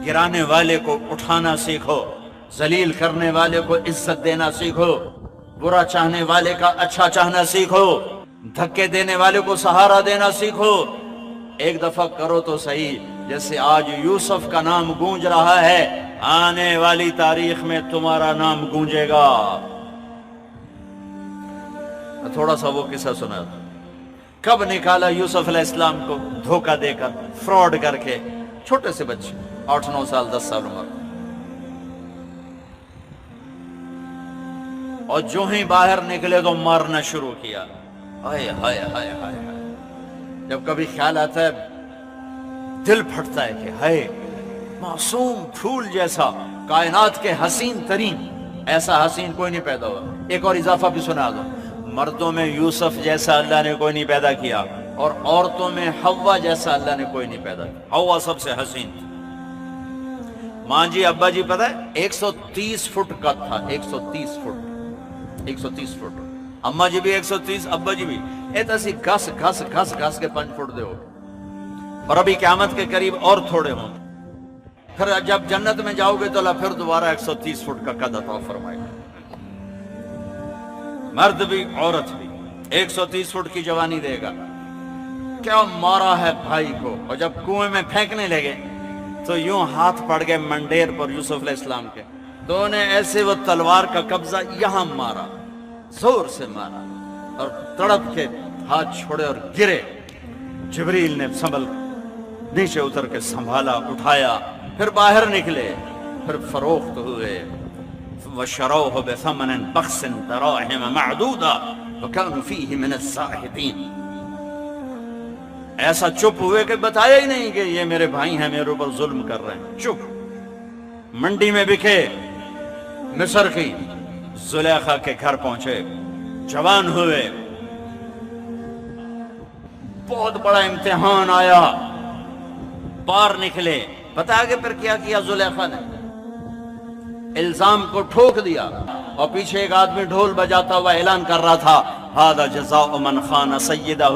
گرانے والے کو اٹھانا سیکھو، ذلیل کرنے والے کو عزت دینا سیکھو، برا چاہنے والے کا اچھا چاہنا سیکھو، دھکے دینے والے کو سہارا دینا سیکھو۔ ایک دفعہ کرو تو صحیح، جیسے آج یوسف کا نام گونج رہا ہے، آنے والی تاریخ میں تمہارا نام گونجے گا۔ تھوڑا سا وہ قصہ سنا تھا، کب نکالا یوسف علیہ السلام کو دھوکہ دے کر، فراڈ کر کے، چھوٹے سے بچے 8-9 سال 10 سال عمر، اور جو ہی باہر نکلے تو مارنا شروع کیا۔ ہائے ہائے ہائے ہائے ہائے، جب کبھی خیال آتا ہے دل پھٹتا ہے کہ ہائے، معصوم پھول جیسا، کائنات کے حسین ترین، ایسا حسین کوئی نہیں پیدا ہوا۔ ایک اور اضافہ بھی سنا دو، مردوں میں یوسف جیسا اللہ نے کوئی نہیں پیدا کیا، اور عورتوں میں حوا جیسا اللہ نے کوئی نہیں پیدا کیا۔ حوا سب سے حسین تھی۔ ماں جی ابا جی پتہ ہے 130 فٹ کا تھا، 130 فٹ، 130 فٹ۔ اماں جی بھی 130، ابا جی بھی ایتا سی گھس گھس گھس گھس کے 5 فٹ دے ہو، اور ابھی قیامت کے قریب اور تھوڑے ہوں۔ پھر جب جنت میں جاؤ گے تو اللہ پھر دوبارہ 130 فٹ کا قد عطا فرمائے گا۔ مرد بھی عورت بھی 130 فٹ کی جوانی دے گا۔ کیا مارا ہے بھائی کو، اور جب کنویں میں پھینکنے لگے تو یوں ہاتھ پڑ گئے منڈیر پر یوسف علیہ السلام کے، تو انہیں ایسے وہ تلوار کا قبضہ یہاں مارا، زور سے مارا، اور تڑپ کے ہاتھ چھوڑے اور گرے۔ جبریل نے سنبھل نیچے اتر کے سنبھالا، اٹھایا، پھر باہر نکلے، پھر فروخت ہوئے۔ وَشَرَوْهُ بِثَمَنٍ بَخْسٍ دَرَاهِمَ مَعْدُودَةٍ وَكَانُوا فِيهِ مِنَ الزَّاهِدِينَ۔ ایسا چپ ہوئے کہ بتایا ہی نہیں کہ یہ میرے بھائی ہیں، میرے اوپر ظلم کر رہے ہیں، چپ۔ منڈی میں بکے، مصر کی زلیخا کے گھر پہنچے، جوان ہوئے، بہت بڑا امتحان آیا، پار نکلے۔ پتہ آگے پھر کیا کیا زلیخا نے؟ الزام کو ٹھوک دیا، اور پیچھے ایک آدمی ڈھول بجاتا ہوا اعلان کر رہا تھا، ہذا جزاء من خان سیدہ،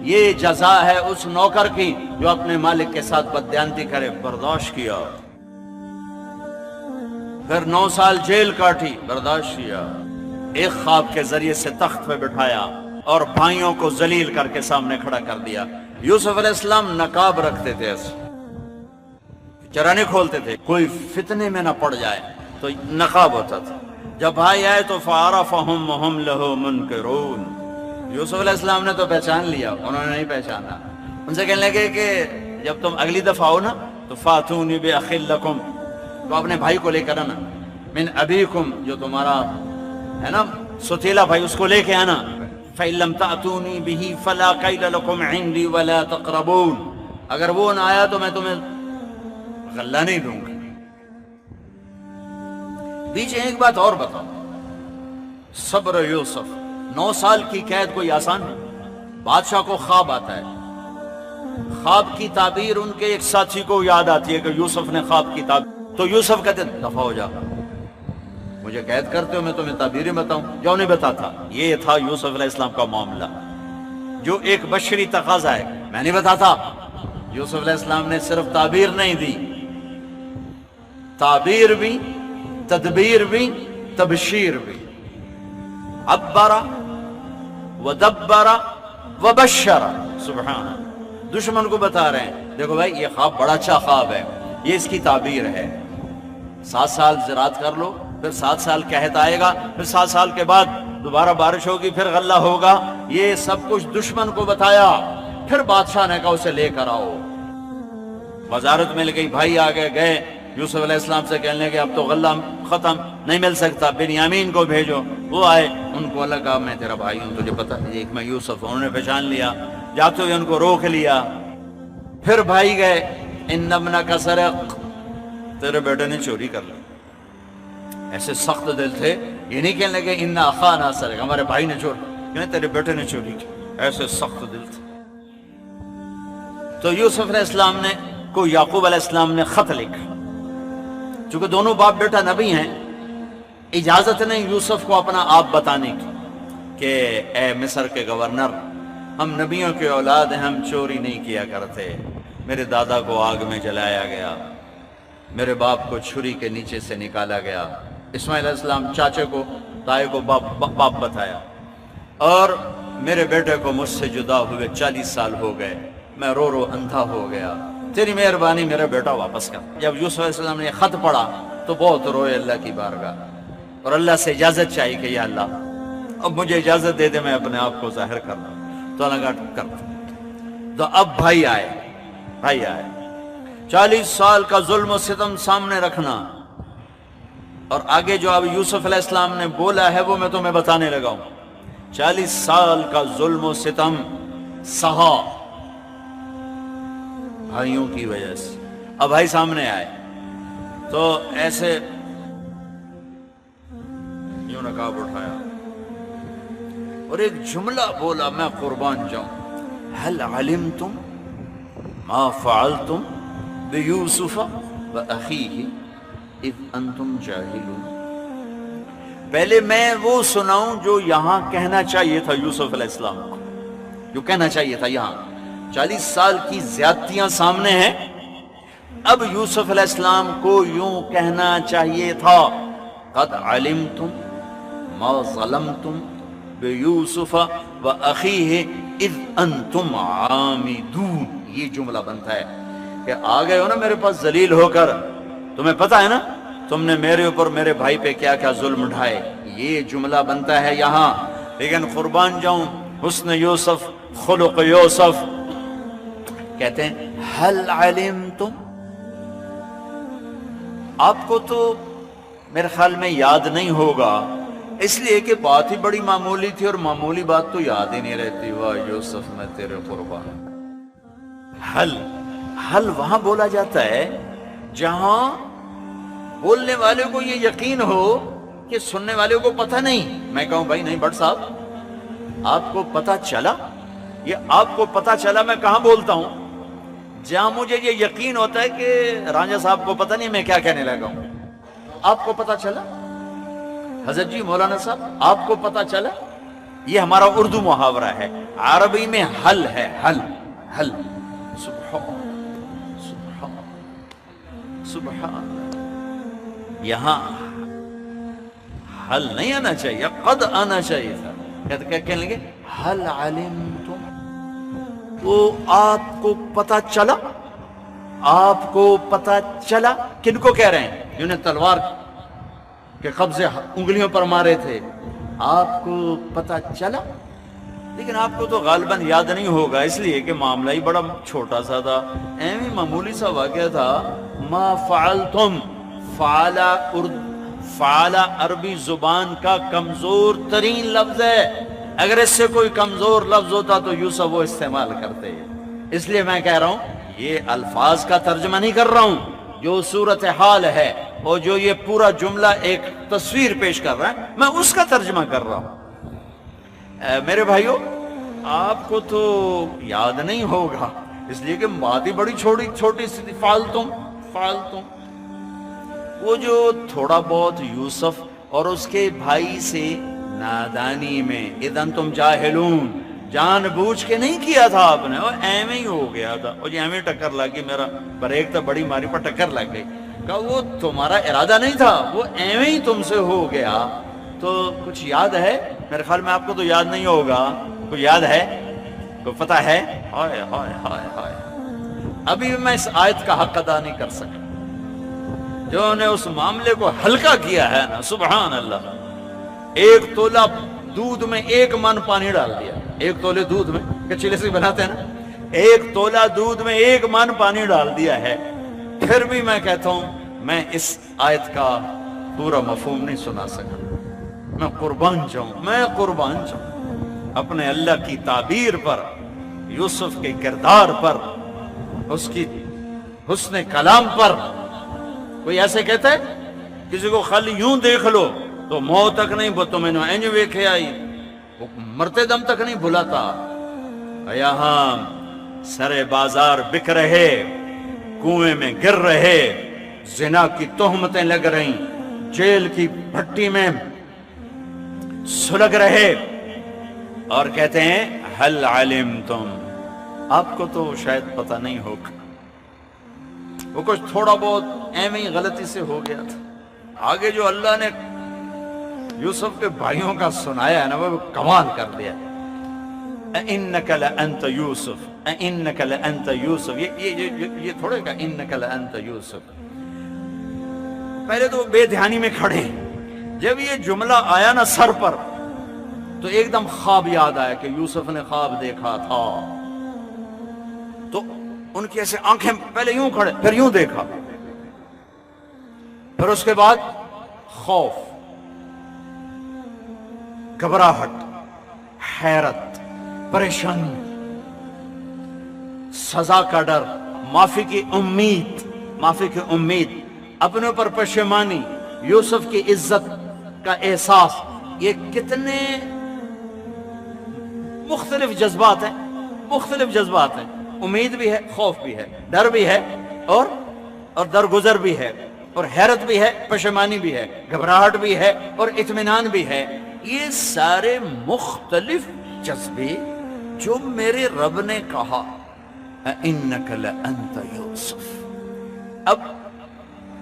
یہ جزا ہے اس نوکر کی جو اپنے مالک کے ساتھ بددیانتی کرے۔ برداشت کیا، پھر 9 سال جیل کاٹی، برداشت کیا۔ ایک خواب کے ذریعے سے تخت پہ بٹھایا اور بھائیوں کو ذلیل کر کے سامنے کھڑا کر دیا۔ یوسف علیہ السلام نقاب رکھتے تھے، ایسے چرانے کھولتے تھے، کوئی فتنے میں نہ پڑ جائے تو نقاب ہوتا تھا۔ جب بھائی آئے تو فَعَرَفَهُمْ وَهُمْ لَهُ مُنْكِرُونَ، یوسف علیہ السلام نے تو پہچان لیا، انہوں نے نہیں پہچانا۔ ان سے کہنے لگے کہ جب تم اگلی دفعہ آؤ نا تو فَاتُونِي بِأَخٍ لَكُمْ، تو اپنے بھائی کو لے کر آنا، مِنْ أَبِيكُمْ، جو تمہارا ہے نا ستیلا بھائی، اس کو لے کے آنا۔ فَإِن لَمْ تَأْتُونِي بِهِ فَلَا كَيْلَ لَكُمْ عِنْدِي وَلَا تَقْرَبُونَ، اگر وہ نہ آیا تو میں تمہیں غلہ نہیں دوں گا۔ بیچے ایک بات اور بتاؤ، صبر یوسف، 9 سال کی قید کوئی آسان نہیں۔ بادشاہ کو خواب آتا ہے، خواب کی تعبیر ان کے ایک ساتھی کو یاد آتی ہے کہ یوسف نے خواب کی تعبیر، تو یوسف کہتے دفع ہو جا، مجھے قید کرتے ہو، میں تمہیں تعبیریں بتاؤں، جو نہیں بتاتا۔ یہ تھا یوسف علیہ السلام کا معاملہ، جو ایک بشری تقاضا ہے، میں نہیں بتاتا۔ یوسف علیہ السلام نے صرف تعبیر نہیں دی، تعبیر بھی، تدبیر بھی، تبشیر بھی، عبر ودبر وبشر، سبحان اللہ۔ دشمن کو بتا رہے ہیں دیکھو بھائی یہ خواب بڑا اچھا خواب ہے، یہ اس کی تعبیر ہے، 7 سال زراعت کر لو، پھر 7 سال قحط آئے گا، پھر 7 سال کے بعد دوبارہ بارش ہوگی، پھر غلہ ہوگا، یہ سب کچھ دشمن کو بتایا۔ پھر بادشاہ نے کہا اسے لے کر آؤ، وزارت مل گئی، بھائی آگے گئے یوسف علیہ السلام سے کہنے لگے اب تو غلہ ختم نہیں مل سکتا، بنیامین کو بھیجو۔ وہ آئے، ان کو اللہ کہا میں تیرا بھائی ہوں، تجھے پتہ ہے ایک میں یوسف ہوں، انہوں نے پہچان لیا، جاتے ہوئے ان کو روک لیا۔ پھر بھائی گئے، ان ابنک سرق، تیرے بیٹے نے چوری کر لی۔ ایسے سخت دل تھے، یہ نہیں کہنے لگے ان اخانا سرق، ہمارے بھائی نے چوری، کہنے تیرے بیٹے نے چوری کی، ایسے سخت دل تھے۔ تو یوسف علیہ السلام نے کو یعقوب علیہ السلام نے خط لکھا، چونکہ دونوں باپ بیٹا نبی ہیں، اجازت نہیں یوسف کو اپنا آپ بتانے کی کہ اے مصر کے گورنر، ہم نبیوں کے اولاد ہیں، ہم چوری نہیں کیا کرتے، میرے دادا کو آگ میں جلایا گیا، میرے باپ کو چھری کے نیچے سے نکالا گیا. اسماعیل علیہ السلام چاچے کو تائے کو باپ بتایا, اور میرے بیٹے کو مجھ سے جدا ہوئے 40 سال ہو گئے, میں رو رو اندھا ہو گیا, تیری مہربانی میرا بیٹا واپس کر. جب یوسف علیہ السلام نے خط پڑھا تو بہت روئے اللہ کی بارگاہ, اور اللہ سے اجازت چاہی کہ یا اللہ اب مجھے اجازت دے دے, میں اپنے آپ کو ظاہر کر رہا ہوں. تو اللہ کہا کر. تو اب بھائی آئے 40 سال کا ظلم و ستم سامنے رکھنا, اور آگے جو اب یوسف علیہ السلام نے بولا ہے وہ میں تمہیں بتانے لگا ہوں. 40 سال کا ظلم و ستم سہا بھائیوں کی وجہ سے. اب بھائی سامنے آئے تو ایسے یوں نقاب اٹھایا اور ایک جملہ بولا, میں قربان جاؤں, هل علمتم ما فعلتم بیوسف واخیہ اذ انتم جاہلون. پہلے میں وہ سناؤں جو یہاں کہنا چاہیے تھا یوسف علیہ السلام کو, جو کہنا چاہیے تھا یہاں. 40 سال کی زیادتیاں سامنے ہیں, اب یوسف علیہ السلام کو یوں کہنا چاہیے تھا قد علمتم ما ظلمتم بیوسف واخیہ اذ انتم عامدون. یہ جملہ بنتا ہے کہ آ گئے ہو نا میرے پاس ذلیل ہو کر, تمہیں پتا ہے نا تم نے میرے اوپر میرے بھائی پہ کیا کیا ظلم ڈھائے. یہ جملہ بنتا ہے یہاں. لیکن قربان جاؤں حسن یوسف خلق یوسف, کہتے ہیں هل علمتم. آپ کو تو میرے خیال میں یاد نہیں ہوگا, اس لیے کہ بات ہی بڑی معمولی تھی, اور معمولی بات تو یاد ہی نہیں رہتی. واہ یوسف میں تیرے قربان. حل وہاں بولا جاتا ہے جہاں بولنے والے کو یہ یقین ہو کہ سننے والے کو پتہ نہیں. میں کہوں بھائی نہیں بٹ صاحب آپ کو پتہ چلا, یہ آپ کو پتہ چلا میں کہاں بولتا ہوں جہاں مجھے یہ یقین ہوتا ہے کہ رانجھا صاحب کو پتہ نہیں میں کیا کہنے لگا ہوں. آپ کو پتہ چلا حضرت جی مولانا صاحب آپ کو پتہ چلا. یہ ہمارا اردو محاورہ ہے, عربی میں حل ہے, حل. سبحان یہاں حل نہیں آنا چاہیے, قد آنا چاہیے تھا. کہنے لگے حل علمتم, تو آپ کو پتہ چلا. آپ کو پتہ چلا کن کو کہہ رہے ہیں جنہیں تلوار کے قبضے انگلیوں پر مارے تھے. آپ کو پتہ چلا. لیکن آپ کو تو غالباً یاد نہیں ہوگا, اس لیے کہ معاملہ ہی بڑا چھوٹا سا تھا, ایویں معمولی سا واقعہ تھا. ما فعلتم, فعلا عربی زبان کا کمزور ترین لفظ ہے. اگر اس سے کوئی کمزور لفظ ہوتا تو یوسف وہ استعمال کرتے. اس لیے میں کہہ رہا ہوں یہ الفاظ کا ترجمہ نہیں کر رہا ہوں, جو صورتحال ہے اور جو یہ پورا جملہ ایک تصویر پیش کر رہا ہے میں اس کا ترجمہ کر رہا ہوں. میرے بھائیو آپ کو تو یاد نہیں ہوگا, اس لیے کہ بات ہی بڑی چھوٹی سی تھی. فعلتم وہ جو تھوڑا بہت یوسف اور اس کے بھائی سے نادانی میں اذن تم جاہلون, جان بوجھ کے نہیں کیا تھا آپ نے, اور ایویں ہی ہو گیا تھا. اور یہ ایویں ٹکر لگ گئی, میرا بریک تو بڑی ماری پر ٹکر لگ گئی. کہا وہ تمہارا ارادہ نہیں تھا, وہ ایویں ہی تم سے ہو گیا. تو کچھ یاد ہے؟ میرے خیال میں آپ کو تو یاد نہیں ہوگا. کوئی یاد ہے, کوئی پتہ ہے؟ ہائے ہائے ہائے ہائے, ابھی میں اس آیت کا حق ادا نہیں کر سکا. جو نے اس معاملے کو ہلکا کیا ہے نا, سبحان اللہ. 1 تولہ دودھ میں 1 من پانی ڈال دیا. 1 تولے دودھ میں, کچیلے سے بناتے ہیں نا, 1 تولہ دودھ میں 1 من پانی ڈال دیا ہے. پھر بھی میں کہتا ہوں میں اس آیت کا پورا مفہوم نہیں سنا سکا. میں قربان جاؤں اپنے اللہ کی تعبیر پر, یوسف کے کردار پر, اس کی حسن کلام پر. کوئی ایسے کہتا ہے کسی کو خالی یوں دیکھ لو تو موت تک نہیں, تو میں نے اینج ویکھے آئی, وہ مرتے دم تک نہیں بھلاتا. یہاں سرے بازار بک رہے, کنویں میں گر رہے, زنا کی تہمتیں لگ رہی, جیل کی بھٹی میں سلگ رہے, اور کہتے ہیں حل علمتم, آپ کو تو شاید پتہ نہیں ہوگا. وہ کچھ تھوڑا بہت ایویں ہی غلطی سے ہو گیا تھا. آگے جو اللہ نے یوسف کے بھائیوں کا سنایا ہے نا وہ کمال کر دیا. اِنَّكَ لَأَنْتَ يُوسُف اِنَّكَ لَأَنْتَ يُوسُف. یہ تھوڑے کا اِنَّكَ لَأَنْتَ يُوسُف. پہلے تو بے دھیانی میں کھڑے. جب یہ جملہ آیا نا سر پر تو ایک دم خواب یاد آیا کہ یوسف نے خواب دیکھا تھا. تو ان کی ایسے آنکھیں پہلے یوں کھڑے پھر یوں دیکھا, پھر اس کے بعد خوف, گھبراہٹ, حیرت, پریشانی, سزا کا ڈر, معافی کی امید, اپنے اوپر پشیمانی, یوسف کی عزت کا احساس. یہ کتنے مختلف جذبات ہیں. امید بھی ہے, خوف بھی ہے, ڈر بھی ہے اور درگزر بھی ہے, اور حیرت بھی ہے, پشیمانی بھی ہے, گھبراہٹ بھی ہے اور اطمینان بھی ہے. یہ سارے مختلف جذبے جو میرے رب نے کہا اِنَّكَ لَأَنْتَ يُوسُف. اب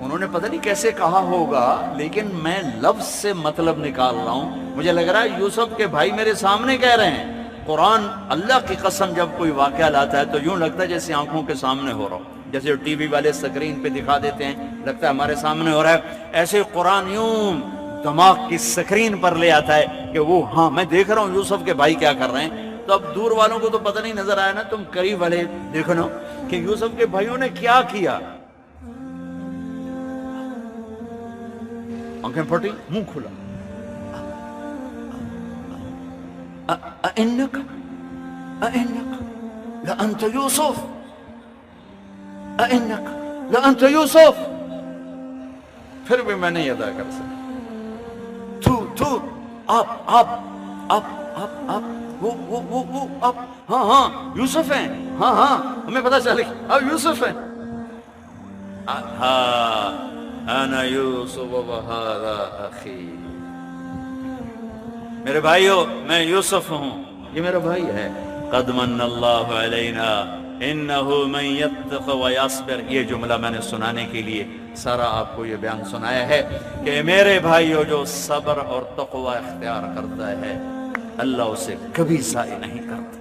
انہوں نے پتہ نہیں کیسے کہا ہوگا لیکن میں لفظ سے مطلب نکال رہا ہوں. مجھے لگ رہا ہے یوسف کے بھائی میرے سامنے کہہ رہے ہیں. قرآن اللہ کی قسم جب کوئی واقعہ لاتا ہے تو یوں لگتا ہے جیسے آنکھوں کے سامنے ہو رہا ہو, جیسے ٹی وی والے سکرین پہ دکھا دیتے ہیں لگتا ہے ہمارے سامنے ہو رہا ہے. ایسے قرآن یوں دماغ کی سکرین پر لے آتا ہے کہ وہ ہاں میں دیکھ رہا ہوں یوسف کے بھائی کیا کر رہے ہیں. تو اب دور والوں کو تو پتہ نہیں نظر آیا نا, تم قریب والے دیکھو نا کہ یوسف کے بھائیوں نے کیا کیا. آنکھیں پھٹی, منہ کھلا. اِنَّكَ لَأَنْتَ يُوسُف اِنَّكَ لَأَنْتَ يُوسُف. پھر بھی میں نہیں ادا کر سکتا. تو آپ وہ آپ ہاں یوسف ہیں, ہاں ہمیں پتا چل گیا آپ یوسف ہیں. ہاں انا یوسف وہذا اخی. میرے بھائیو میں یوسف ہوں, یہ میرا بھائی ہے. قد من اللہ علینا انہ من یتق ویصبر. یہ جملہ میں نے سنانے کے لیے سارا آپ کو یہ بیان سنایا ہے کہ میرے بھائیو جو صبر اور تقوی اختیار کرتا ہے اللہ اسے کبھی ضائع نہیں کرتا.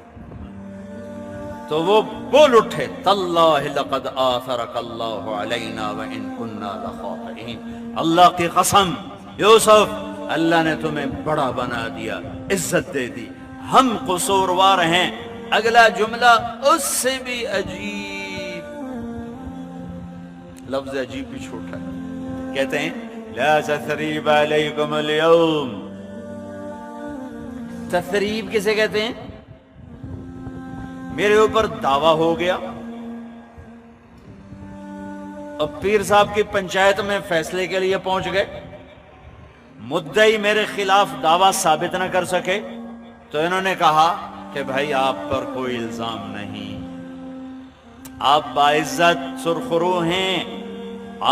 تو وہ بول اٹھے تاللہ لقد آثرک اللہ علینا وان کنا لخاطئین. اللہ کی قسم یوسف اللہ نے تمہیں بڑا بنا دیا, عزت دے دی, ہم قصوروار ہیں. اگلا جملہ اس سے بھی عجیب, لفظ عجیب بھی چھوٹا ہے. کہتے ہیں لا تثریب علیکم اليوم. تثریب کسے کہتے ہیں؟ میرے اوپر دعویٰ ہو گیا, اب پیر صاحب کی پنچایت میں فیصلے کے لیے پہنچ گئے, مدعی میرے خلاف دعویٰ ثابت نہ کر سکے تو انہوں نے کہا کہ بھائی آپ پر کوئی الزام نہیں, آپ باعزت سرخرو ہیں,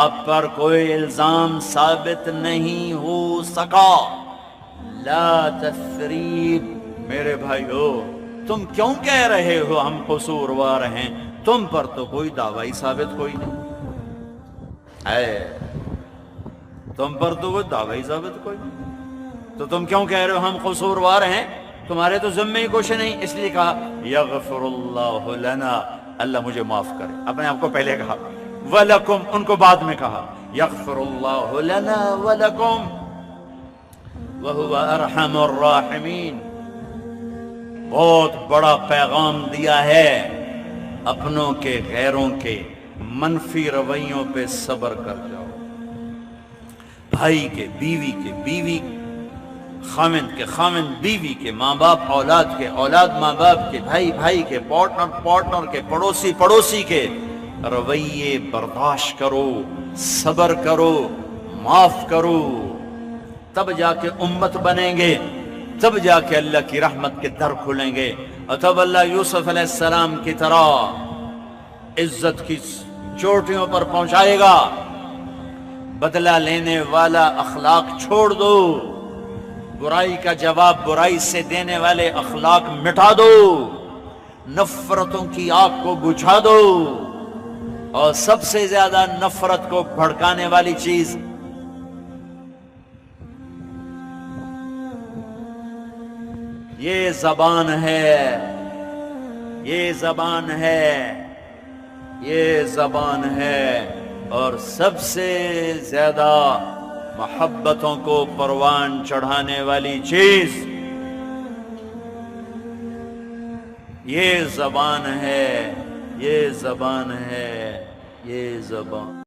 آپ پر کوئی الزام ثابت نہیں ہو سکا. لا تثریب. میرے بھائیو تم کیوں کہہ رہے ہو ہم قصوروار ہیں؟ تم پر تو کوئی دعوی ثابت کوئی نہیں ہے, تم پر تو وہ دعوی ثابت کوئی نہیں, تو تم کیوں کہہ رہے ہو ہم قصوروار ہیں؟ تمہارے تو ذمہ ہی کچھ نہیں. اس لیے کہا یغفر اللہ لنا, اللہ مجھے معاف کرے. اپنے آپ کو پہلے کہا وَلَكُمْ, ان کو بعد میں کہا یغفر اللہ لنا وَلَكُمْ وَهُوَ أَرْحَمُ الرَّاحِمِينَ. بہت بڑا پیغام دیا ہے, اپنوں کے غیروں کے منفی رویوں پہ صبر کر جاؤ. بھائی کے بیوی کے بیوی, خاوند کے خاوند بیوی کے, ماں باپ اولاد کے, اولاد ماں باپ کے, بھائی بھائی کے, پارٹنر کے, پڑوسی کے رویے برداشت کرو, صبر کرو, معاف کرو. تب جا کے امت بنیں گے, تب جا کے اللہ کی رحمت کے در کھلیں گے, اور تب اللہ یوسف علیہ السلام کی طرح عزت کی چوٹیوں پر پہنچائے گا. بدلہ لینے والا اخلاق چھوڑ دو, برائی کا جواب برائی سے دینے والے اخلاق مٹا دو, نفرتوں کی آگ کو بجھا دو, اور سب سے زیادہ نفرت کو بھڑکانے والی چیز یہ زبان ہے، یہ زبان ہے، یہ زبان ہے، اور سب سے زیادہ محبتوں کو پروان چڑھانے والی چیز یہ زبان ہے، یہ زبان ہے، یہ زبان